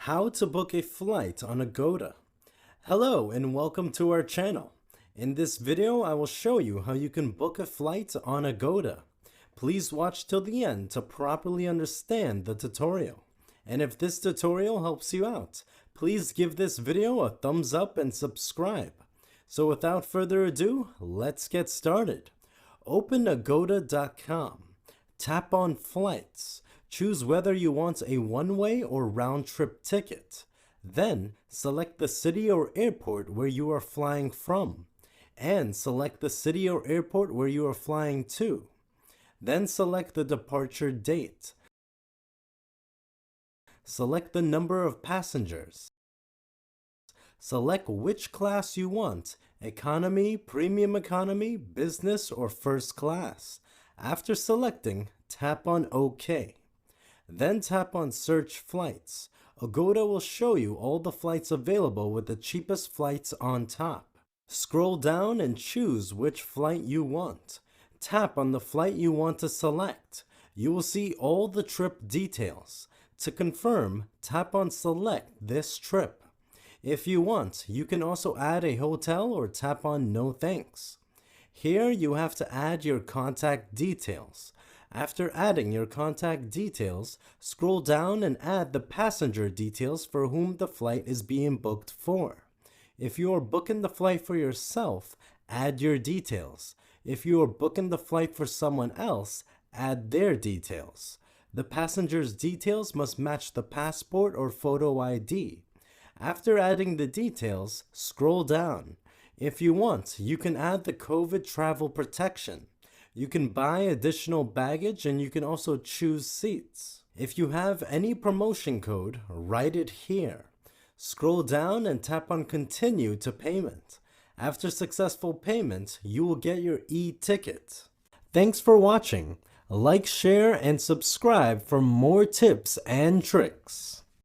How to book a flight on Agoda. Hello and welcome to our channel. In this video, I will show you how you can book a flight on Agoda. Please watch till the end to properly understand the tutorial. And if this tutorial helps you out, please give this video a thumbs up and subscribe. So without further ado, let's get started. Open agoda.com. Tap on Flights. Choose whether you want a one-way or round-trip ticket. Then, select the city or airport where you are flying from. And select the city or airport where you are flying to. Then select the departure date. Select the number of passengers. Select which class you want, economy, premium economy, business, or first class. After selecting, tap on OK. Then tap on Search Flights. Agoda will show you all the flights available with the cheapest flights on top. Scroll down and choose which flight you want. Tap on the flight you want to select. You will see all the trip details. To confirm, tap on Select this trip. If you want, you can also add a hotel or tap on No Thanks. Here you have to add your contact details. After adding your contact details, scroll down and add the passenger details for whom the flight is being booked for. If you are booking the flight for yourself, add your details. If you are booking the flight for someone else, add their details. The passenger's details must match the passport or photo ID. After adding the details, scroll down. If you want, you can add the COVID travel protection. You can buy additional baggage and you can also choose seats. If you have any promotion code, write it here. Scroll down and tap on Continue to Payment. After successful payment, you will get your e-ticket. Thanks for watching. Like, share, and subscribe for more tips and tricks.